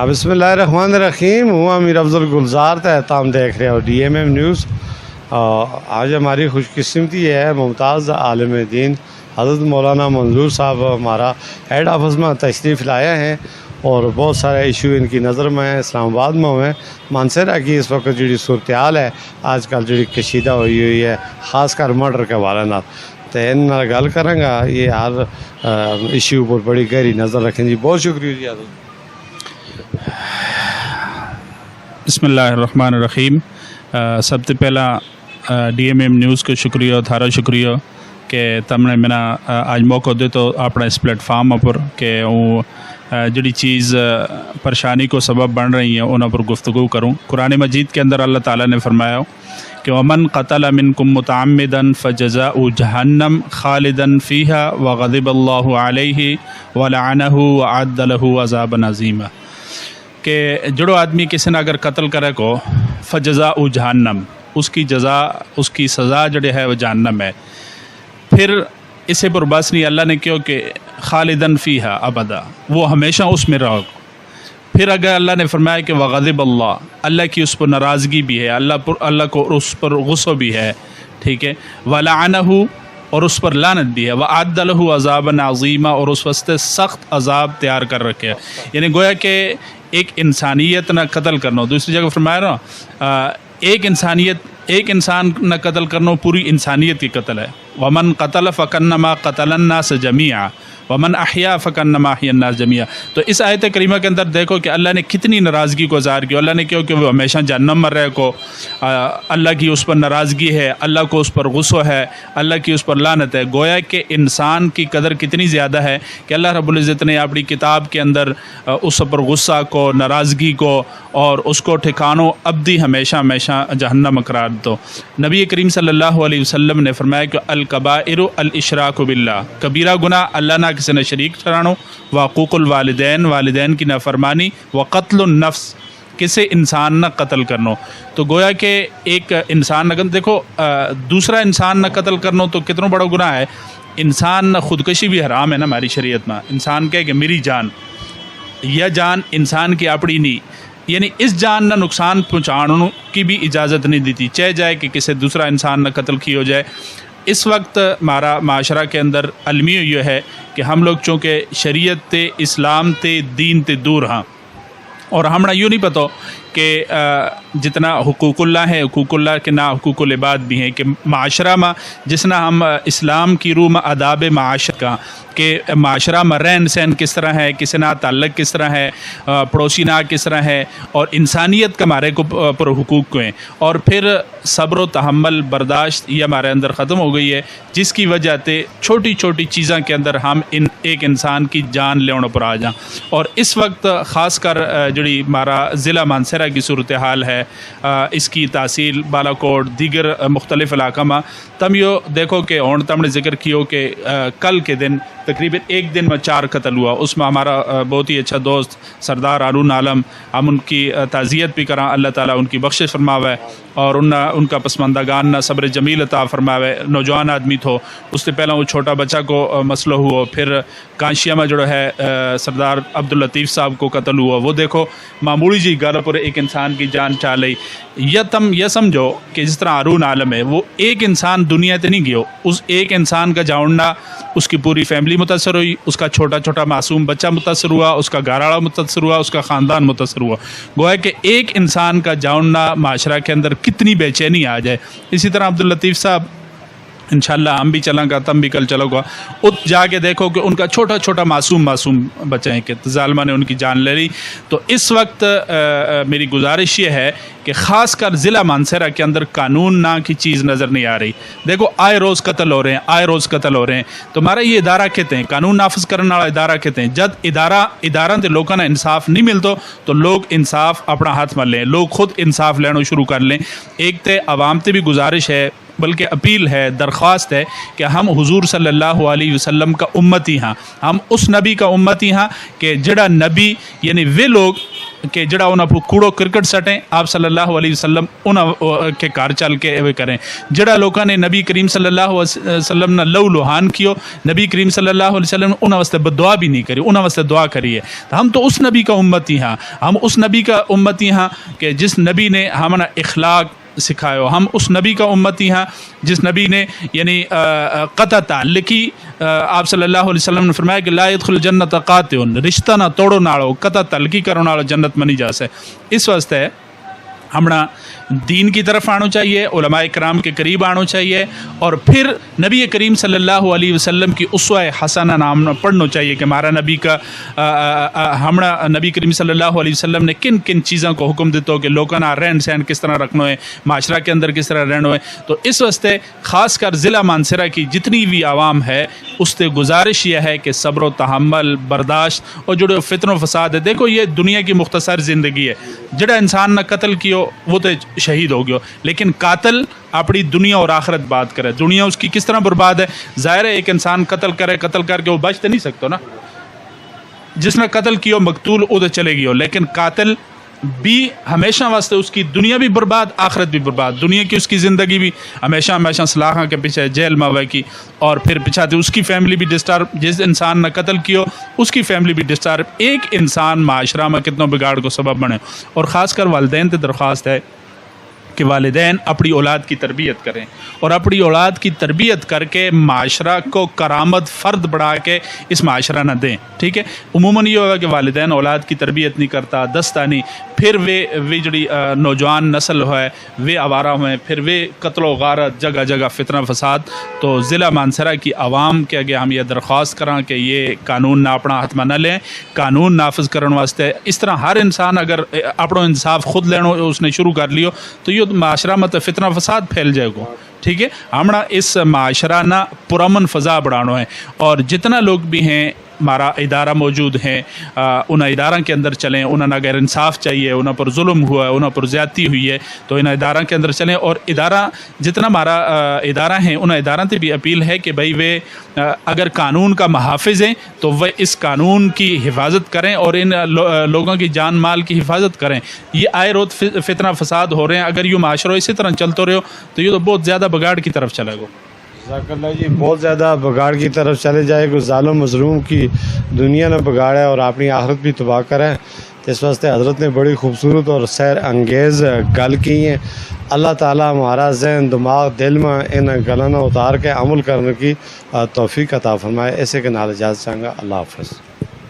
بسم اللہ الرحمن الرحیم. ہوں امیر افضل گلزار تحت ہم دیکھ رہے ہو DMM نیوز. آج ہماری خوش قسمتی یہ ہے ممتاز عالم دین حضرت مولانا منظور صاحب ہمارا ہیڈ آفس میں تشریف لائے ہیں اور بہت سارے ایشو ان کی نظر میں ہیں. اسلام آباد میں ہوئے مانسہرہ کی اس وقت جڑی صورتحال ہے آج کل جڑی کشیدہ ہوئی ہے خاص کر مرڈر کے حوالے نال تو ان نال گل کراں گا. یہ ہر ایشو پر بڑی گہری نظر رکھیں جی. بہت شکریہ جی حضرت. بسم اللہ الرحمن الرحیم. سب سے پہلا DMM نیوز کو شکریہ تھارا شکریہ کہ تم نے منا آج موقع دے تو اپنا اس پلیٹ فارم پر کہ وہ جڑی چیز پریشانی کو سبب بن رہی ہیں انہوں پر گفتگو کروں. قرآن مجید کے اندر اللہ تعالیٰ نے فرمایا کہ ومن قتل منکم متعمدا فجزاء جہنم خالدا فیہا وغضب اللہ علیہ ولعنہ وعد لہ عذابا عظیما. کہ جڑو آدمی کسی نے اگر قتل کرے کو فجزاء جہنم اس کی جزا اس کی سزا جڑے ہے وہ جہنم ہے. پھر اسے پر بس نہیں اللہ نے کیوں کہ خالدن فیہا ابدا وہ ہمیشہ اس میں رہو. پھر اگر اللہ نے فرمایا کہ وغضب اللہ کی اس پر ناراضگی بھی ہے اللہ کو اس پر غصہ بھی ہے ٹھیک ہے. ولعنہ اور اس پر لعنت بھی ہے. وعد لہ عذابا عظیما اور اس واسطے سخت عذاب تیار کر رکھے. یعنی گویا کہ ایک انسانیت نہ قتل کرنا. دوسری جگہ فرمایا نا ایک انسان نہ قتل کرنا پوری انسانیت کی قتل ہے. ومن قتل فکانما قتل الناس جمیعا ومن احیا فکانما احیا الناس جمیعا. تو اس آیت کریمہ کے اندر دیکھو کہ اللہ نے کتنی ناراضگی کو ظاہر کیا. اللہ نے کیوں کہ وہ ہمیشہ جہنم میں رہے کو اللہ کی اس پر ناراضگی ہے, اللہ کو اس پر غصہ ہے, اللہ کی اس پر لعنت ہے. گویا کہ انسان کی قدر کتنی زیادہ ہے کہ اللہ رب العزت نے اپنی کتاب کے اندر اس پر غصہ کو ناراضگی کو اور اس کو ٹھکانوں ابدی ہمیشہ ہمیشہ جہنم قرار دو. نبی کریم صلی اللہ علیہ وسلم نے فرمایا کہ الکبائر الاشراک باللہ کبیرہ گناہ اللہ نہ کسی نے شریک ٹھہرانا, وعقوق والدین کی نافرمانی, وقتل النفس کسی انسان نہ قتل کرنا. تو گویا کہ ایک انسان نہ دیکھو دوسرا انسان نہ قتل کرنا تو کتنا بڑا گناہ ہے. انسان نہ خودکشی بھی حرام ہے نا ہماری شریعت میں. انسان کہے کہ میری جان یا جان انسان کی اپنی نہیں, یعنی اس جان نہ نقصان پہنچانے کی بھی اجازت نہیں دیتی چاہے جائے کہ کسی دوسرا انسان نہ قتل کی ہو جائے. اس وقت ہمارا معاشرہ کے اندر المی یہ ہے کہ ہم لوگ چونکہ شریعت تے اسلام تے دین تے دور ہاں اور ہمیں یوں نہیں پتہ کہ جتنا حقوق اللہ ہے حقوق اللہ کے نہ حقوق العباد بھی ہیں کہ معاشرہ میں جس نہ ہم اسلام کی روح میں آداب معاشرہ کا کہ معاشرہ میں رہن سہن کس طرح ہے, کسی نہ تعلق کس طرح ہے, پڑوسی نہ کس طرح ہے, اور انسانیت کا ہمارے کو پر حقوق کو ہیں. اور پھر صبر و تحمل برداشت یہ ہمارے اندر ختم ہو گئی ہے جس کی وجہ سے چھوٹی چھوٹی چیزوں کے اندر ہم ایک انسان کی جان لینے پر آ جائیں. اور اس وقت خاص کر جڑی ہمارا ضلع مانسہرہ کی صورتحال ہے اس کی تحصیل بالاکوٹ دیگر مختلف علاقہ میں تم یہ دیکھو کہ ہوں تم نے ذکر کیو کہ کل کے دن تقریباً ایک دن میں 4 قتل ہوا. اس میں ہمارا بہت ہی اچھا دوست سردار ہارون عالم ہم ان کی تعزیت بھی کراں, اللہ تعالیٰ ان کی بخشش فرماوے اور ان کا پسماندگان نہ صبر جمیل عطا فرماوے. نوجوان آدمی تھو اس سے پہلے وہ چھوٹا بچہ کو مسئلہ ہوا. پھر کانشیا میں جو ہے سردار عبداللطیف صاحب کو قتل ہوا. وہ دیکھو معمولی جی گل پر ایک انسان کی جان چاہ لئی. یا تم یہ سمجھو کہ جس طرح ہارون عالم ہے وہ ایک انسان دنیا تے نہیں گیا, اس ایک انسان کا جاؤنڈا اس کی پوری فیملی متاثر ہوئی, اس کا چھوٹا چھوٹا معصوم بچہ متاثر ہوا, اس کا گھر والا متاثر ہوا, اس کا خاندان متاثر ہوا. گویا کہ ایک انسان کا جاؤنڈا معاشرہ کے اندر کتنی بے چینی آ جائے. اسی طرح عبداللطیف صاحب انشاءاللہ ہم بھی چلیں گا تم بھی کل چلو گا ات جا کے دیکھو کہ ان کا چھوٹا چھوٹا معصوم بچے ہیں کہ ظالمہ نے ان کی جان لے لی. تو اس وقت میری گزارش یہ ہے کہ خاص کر ضلع مانسہرہ کے اندر قانون نہ کی چیز نظر نہیں آ رہی. دیکھو آئے روز قتل ہو رہے ہیں. تو ہمارا یہ ادارہ کہتے ہیں قانون نافذ کرنے والا ادارہ کہتے ہیں جد ادارہ تے لوگوں نے انصاف نہیں ملتا تو لوگ انصاف اپنا ہاتھ میں لیں, لوگ خود انصاف لینا شروع کر لیں. ایک تے عوام تے بھی گزارش ہے بلکہ اپیل ہے درخواست ہے کہ ہم حضور صلی اللہ علیہ وسلم کا امتی ہاں, ہم اس نبی کا امتی ہاں کہ جڑا نبی یعنی وہ لوگ کہ جڑا انہاں پہ کوڑو کرکٹ سٹیں آپ صلی اللہ علیہ وسلم انہاں کے کار چل کے وہ کریں. جڑا لوگوں نے نبی کریم صلی اللہ علیہ وسلم نے لو لوہان کیو, نبی کریم صلی اللہ علیہ وسلم نے انہاں واسطے بدعا بھی نہیں کری, انہاں واسطے دعا کریے. تو ہم تو اس نبی کا امتی ہاں, ہم اس نبی کا امتی ہاں کہ جس نبی نے ہمنا اخلاق سکھایو, ہم اس نبی کا امتی ہاں جس نبی نے یعنی قطع تعلقی آپ صلی اللہ علیہ وسلم نے فرمایا کہ لا يدخل جنت قاطع, رشتہ نہ توڑو ناڑو, قطع تعلقی کرو ناڑو جنت میں نہیں جا سے. اس واسطے ہمنا دین کی طرف آنا چاہیے, علماء کرام کے قریب آنا چاہیے, اور پھر نبی کریم صلی اللہ علیہ وسلم کی اسوہ حسنہ نام پڑھنا چاہیے کہ ہمارا نبی کا ہمنا نبی کریم صلی اللہ علیہ وسلم نے کن کن چیزوں کو حکم دیتا ہو کہ لوگوں کا رہن سہن کس طرح رکھنا ہے, معاشرہ کے اندر کس طرح رہنا ہے. تو اس واسطے خاص کر ضلع مانسہرہ کی جتنی بھی عوام ہے اس سے گزارش یہ ہے کہ صبر و تحمل, برداشت, اور جو فتن و فساد ہے, دیکھو یہ دنیا کی مختصر زندگی ہے. جڑا انسان نہ قتل کیو وہ تو شہید ہو گیا, لیکن قاتل اپنی دنیا اور آخرت بات کرے, دنیا اس کی کس طرح برباد ہے. ظاہر ہے ایک انسان قتل کرے, قتل کر کے وہ بچ تو نہیں سکتا نا, جس نے قتل کیا مقتول وہ تو چلے گیا, لیکن قاتل بھی ہمیشہ واسطے اس کی دنیا بھی برباد, آخرت بھی برباد. دنیا کی اس کی زندگی بھی ہمیشہ ہمیشہ سلاخوں کے پیچھے جیل میں ہوئے کی, اور پھر پچھاتے اس کی فیملی بھی ڈسٹرب, جس انسان نے قتل کیا اس کی فیملی بھی ڈسٹرب. ایک انسان معاشرہ میں کتنا بگاڑ کو سبب بنے. اور خاص کر والدین سے درخواست ہے کہ والدین اپنی اولاد کی تربیت کریں, اور اپنی اولاد کی تربیت کر کے معاشرہ کو کرامت فرد بڑھا کے اس معاشرہ نہ دیں. ٹھیک ہے, عموماً یہ ہوگا کہ والدین اولاد کی تربیت نہیں کرتا, دستہ نہیں, پھر وہ جڑی نوجوان نسل ہے وہ آوارہ ہوئے, پھر وہ قتل و غارت, جگہ جگہ فتنہ فساد. تو ضلع مانسہرہ کی عوام کے آگے ہم یہ درخواست کریں کہ یہ قانون نہ اپنا ہاتھ میں نہ لیں, قانون نافذ کرنے واسطے اس طرح ہر انسان اگر اپنا انصاف خود لینا اس نے شروع کر لیو تو یہ معاشرہ میں تو فتنہ فساد پھیل جائے گا. ٹھیک ہے, ہمنا اس معاشرہ نہ پرامن فضا بڑھانا ہے, اور جتنا لوگ بھی ہیں ہمارا ادارہ موجود ہیں ان اداروں کے اندر چلیں. انہیں اگر انصاف چاہیے, انہوں پر ظلم ہوا ہے, انہوں پر زیادتی ہوئی ہے, تو ان اداروں کے اندر چلیں. اور ادارہ جتنا ہمارا ادارہ ہیں ان اداروں سے بھی اپیل ہے کہ بھائی وہ اگر قانون کا محافظ ہیں تو وہ اس قانون کی حفاظت کریں اور ان لوگوں کی جان مال کی حفاظت کریں. یہ آئے روز فتنہ فساد ہو رہے ہیں, اگر یہ معاشرہ اسی طرح چلتے رہو تو یہ تو بہت زیادہ بگاڑ کی طرف چلے گا. جزاک اللہ جی, بہت زیادہ بگاڑ کی طرف چلے جائے گا. ظالم مظلوم کی دنیا نے بگاڑا ہے اور اپنی آخرت بھی تباہ کرا ہے. اس واسطے حضرت نے بڑی خوبصورت اور سیر انگیز گل کی ہیں. اللہ تعالیٰ ہمارا ذہن, دماغ, دل میں ان گلوں اتار کے عمل کرنے کی توفیق عطا فرمائے. ایسے کے نال اجازت چاہوں گا. اللہ حافظ.